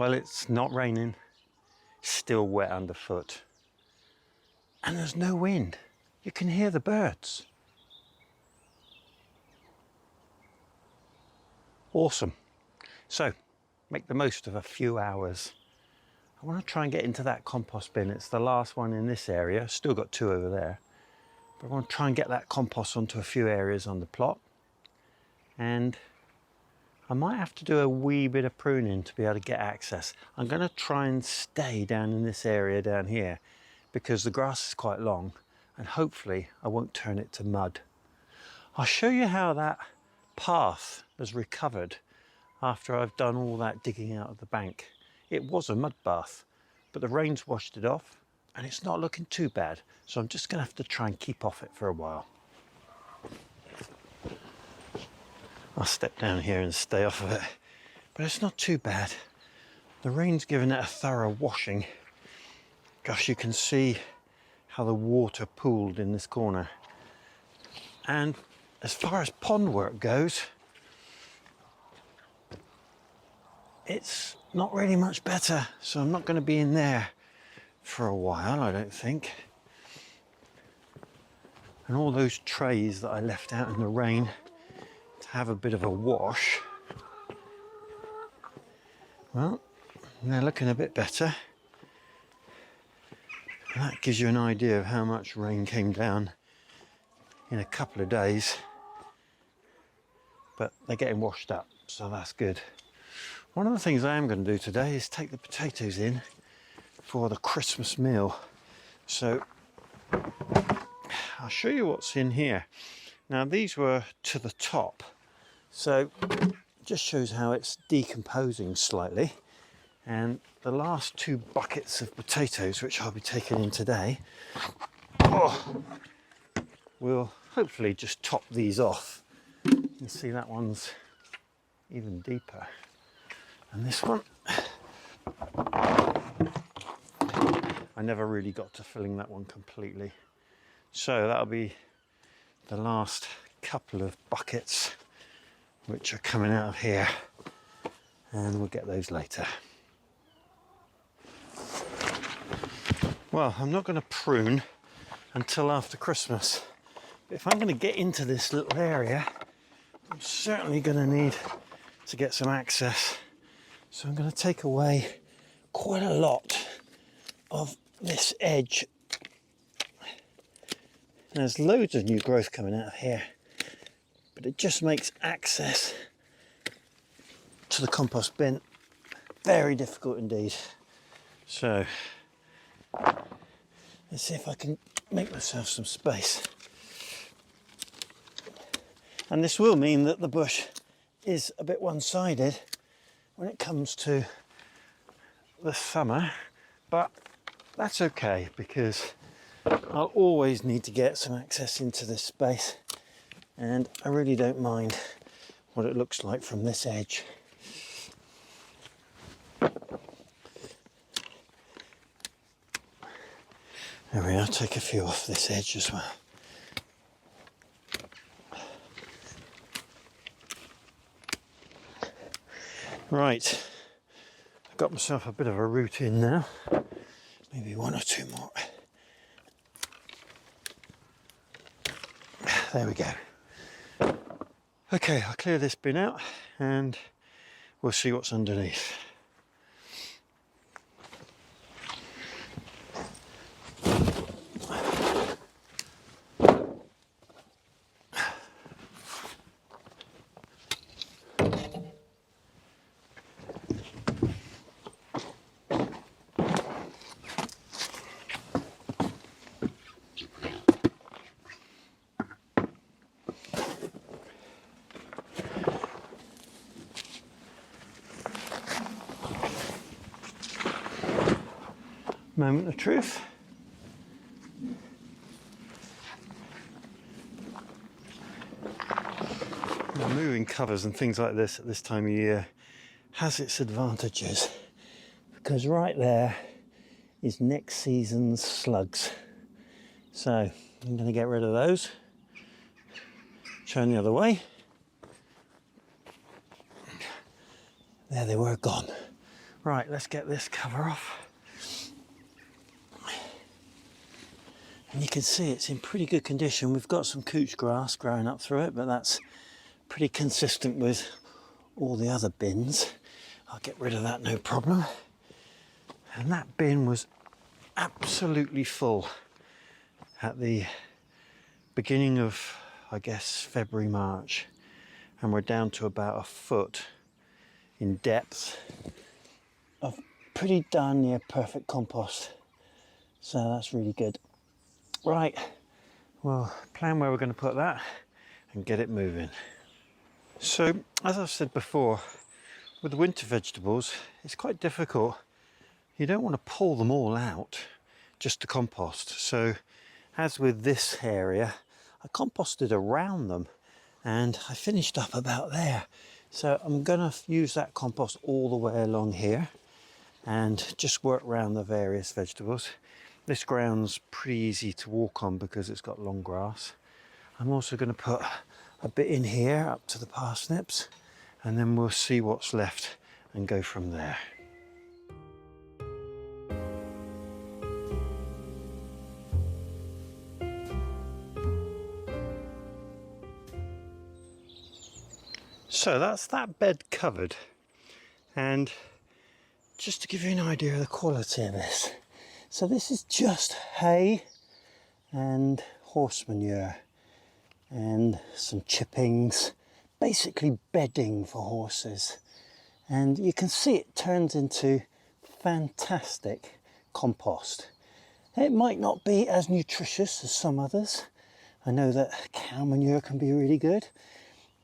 Well, it's not raining, still wet underfoot, and there's no wind. You can hear the birds. Awesome. So, make the most of a few hours. I want to try and get into that compost bin. It's the last one in this area. Still got 2 over there. But I want to try and get that compost onto a few areas on the plot. And I might have to do a wee bit of pruning to be able to get access. I'm going to try and stay down in this area down here because the grass is quite long and hopefully I won't turn it to mud. I'll show you how that path has recovered after I've done all that digging out of the bank. It was a mud bath, but the rain's washed it off and it's not looking too bad. So I'm just going to have to try and keep off it for a while. I'll step down here and stay off of it, but it's not too bad. The rain's given it a thorough washing. Gosh, you can see how the water pooled in this corner. And as far as pond work goes, it's not really much better, so I'm not going to be in there for a while, I don't think. And all those trays that I left out in the rain to have a bit of a wash, well, they're looking a bit better. And that gives you an idea of how much rain came down in a couple of days. But they're getting washed up, so that's good. One of the things I am going to do today is take the potatoes in for the Christmas meal. So I'll show you what's in here. Now these were to the top, so it just shows how it's decomposing slightly. And the last 2 buckets of potatoes, which I'll be taking in today, will hopefully just top these off. You can see that one's even deeper. And this one, I never really got to filling that one completely. So that'll be the last couple of buckets which are coming out of here, and we'll get those later. Well, I'm not going to prune until after Christmas, but if I'm going to get into this little area, I'm certainly going to need to get some access. So I'm going to take away quite a lot of this edge. There's loads of new growth coming out of here, but it just makes access to the compost bin very difficult indeed. So let's see if I can make myself some space. And this will mean that the bush is a bit one-sided when it comes to the summer, but that's okay because I'll always need to get some access into this space, and I really don't mind what it looks like from this edge. There we are, take a few off this edge as well. Right, I've got myself a bit of a route in now, maybe 1 or 2 more. There we go. Okay, I'll clear this bin out and we'll see what's underneath. Moment of truth. Now, moving covers and things like this at this time of year has its advantages, because right there is next season's slugs. So I'm going to get rid of those. Turn the other way. There they were, gone. Right, let's get this cover off. And you can see it's in pretty good condition. We've got some couch grass growing up through it, but that's pretty consistent with all the other bins. I'll get rid of that, no problem. And that bin was absolutely full at the beginning of, I guess, February, March. And we're down to about a foot in depth of pretty darn near perfect compost. So that's really good. Right, well, plan where we're going to put that and get it moving. So, as I've said before, with the winter vegetables, it's quite difficult. You don't want to pull them all out just to compost. So, as with this area, I composted around them and I finished up about there. So I'm going to use that compost all the way along here and just work around the various vegetables. This ground's pretty easy to walk on because it's got long grass. I'm also going to put a bit in here up to the parsnips, and then we'll see what's left and go from there. So that's that bed covered, and just to give you an idea of the quality of this, so this is just hay and horse manure and some chippings, basically bedding for horses. And you can see it turns into fantastic compost. It might not be as nutritious as some others. I know that cow manure can be really good,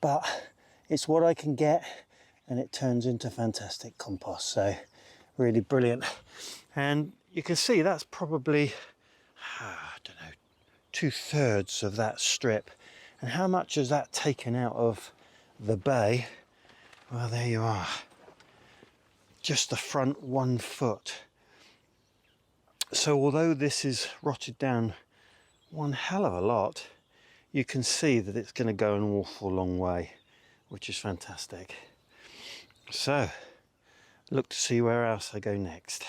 but it's what I can get and it turns into fantastic compost. So really brilliant. And you can see that's probably, I don't know, 2/3 of that strip. And how much is that taken out of the bay? Well, there you are. Just the front 1 foot. So although this is rotted down one hell of a lot, you can see that it's going to go an awful long way, which is fantastic. So look to see where else I go next.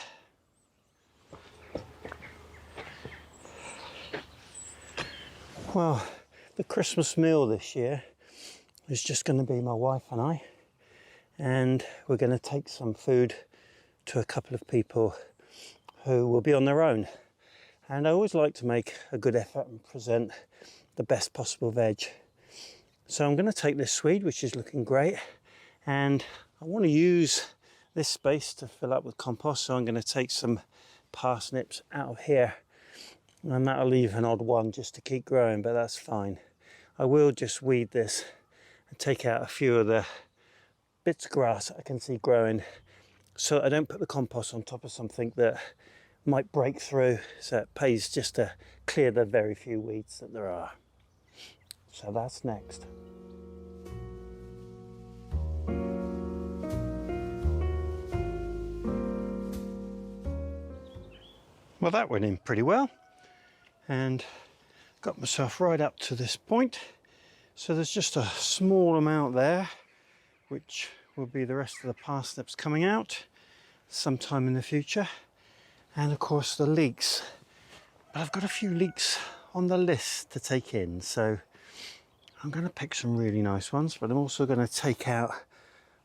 Well, the Christmas meal this year is just going to be my wife and I, and we're going to take some food to a couple of people who will be on their own. And I always like to make a good effort and present the best possible veg. So I'm going to take this Swede, which is looking great, and I want to use this space to fill up with compost, so I'm going to take some parsnips out of here, and that'll leave an odd one just to keep growing, but that's fine. I will just weed this and take out a few of the bits of grass I can see growing, so I don't put the compost on top of something that might break through, so it pays just to clear the very few weeds that there are. So that's next. Well, that went in pretty well, and got myself right up to this point. So there's just a small amount there, which will be the rest of the parsnips coming out sometime in the future. And of course the leeks. But I've got a few leeks on the list to take in, so I'm going to pick some really nice ones, but I'm also going to take out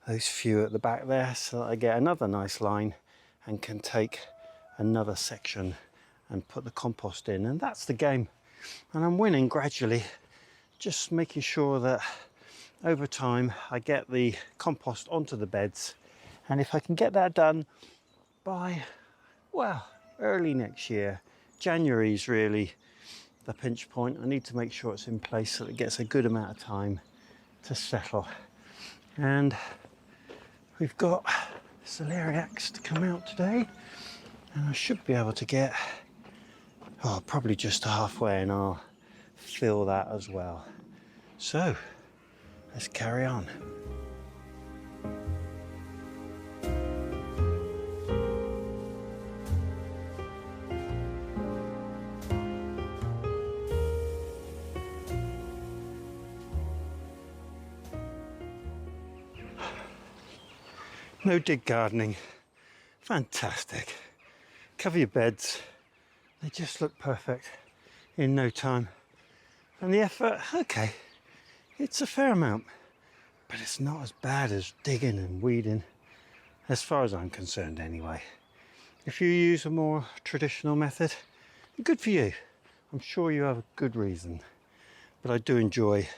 those few at the back there so that I get another nice line and can take another section and put the compost in. And that's the game. And I'm winning gradually, just making sure that over time I get the compost onto the beds. And if I can get that done by, well, early next year, January's really the pinch point. I need to make sure it's in place so that it gets a good amount of time to settle. And we've got celeriacs to come out today, and I should be able to get, probably just halfway, and I'll fill that as well. So let's carry on. No dig gardening Fantastic. Cover your beds. They just look perfect in no time. And the effort, okay, it's a fair amount, but it's not as bad as digging and weeding, as far as I'm concerned anyway. If you use a more traditional method, good for you. I'm sure you have a good reason, but I do enjoy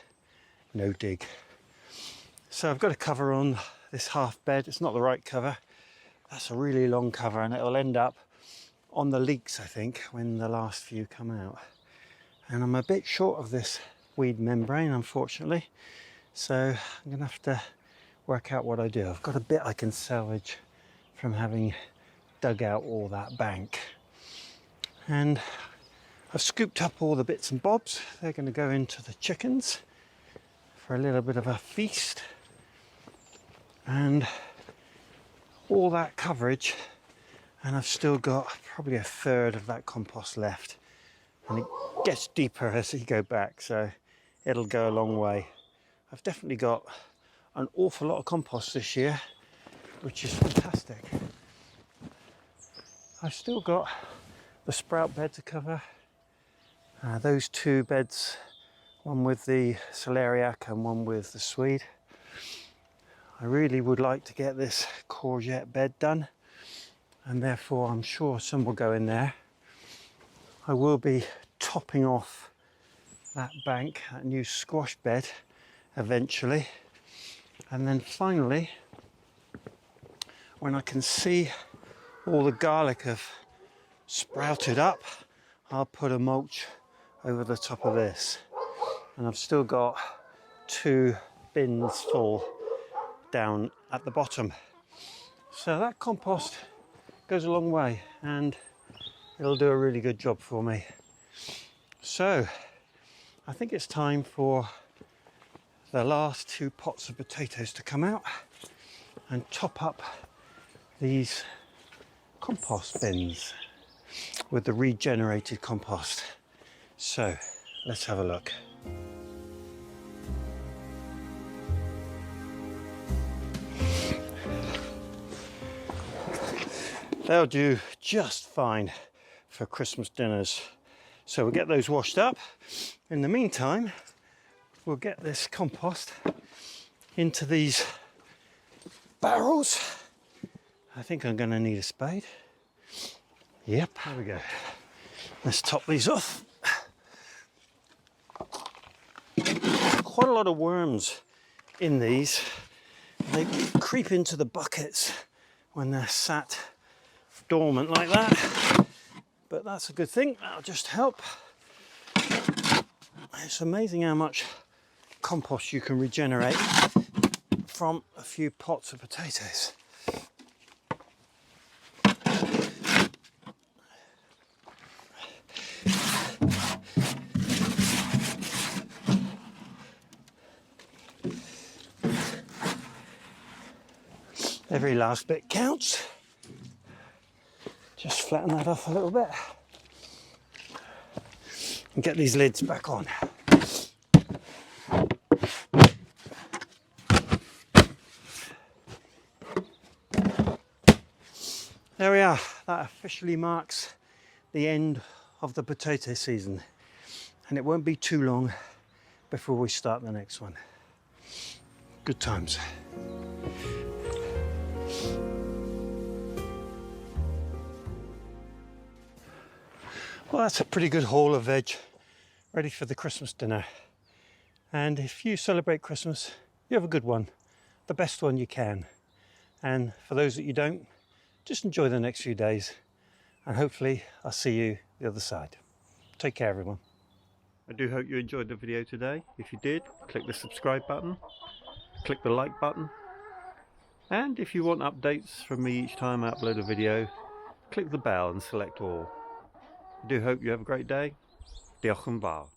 no dig. So I've got a cover on this half bed. It's not the right cover. That's a really long cover, and it'll end up on the leeks, I think, when the last few come out. And I'm a bit short of this weed membrane, unfortunately, so I'm gonna have to work out what I do. I've got a bit I can salvage from having dug out all that bank, and I've scooped up all the bits and bobs. They're going to go into the chickens for a little bit of a feast, and all that coverage, and I've still got probably a third of that compost left, and it gets deeper as you go back, so it'll go a long way. I've definitely got an awful lot of compost this year, which is fantastic. I've still got the sprout bed to cover. Those two beds, one with the celeriac and one with the swede. I really would like to get this courgette bed done, and therefore I'm sure some will go in there. I will be topping off that bank, that new squash bed, eventually. And then finally, when I can see all the garlic have sprouted up, I'll put a mulch over the top of this. And I've still got 2 bins full down at the bottom. So that compost goes a long way, and it'll do a really good job for me. So I think it's time for the last 2 pots of potatoes to come out and top up these compost bins with the regenerated compost. So let's have a look. They'll do just fine for Christmas dinners. So we'll get those washed up. In the meantime, we'll get this compost into these barrels. I think I'm going to need a spade. Yep, there we go. Let's top these off. Quite a lot of worms in these. They creep into the buckets when they're sat dormant like that, but that's a good thing. That'll just help. It's amazing how much compost you can regenerate from a few pots of potatoes. Every last bit counts. Just flatten that off a little bit and get these lids back on. There we are. That officially marks the end of the potato season, and it won't be too long before we start the next one. Good times. Well, that's a pretty good haul of veg ready for the Christmas dinner. And if you celebrate Christmas, you have a good one, the best one you can. And for those that you don't, just enjoy the next few days, and hopefully I'll see you the other side. Take care, everyone. I do hope you enjoyed the video today. If you did, click the subscribe button, click the like button, and if you want updates from me each time I upload a video, click the bell and select all. I do hope you have a great day. Diolch yn fawr.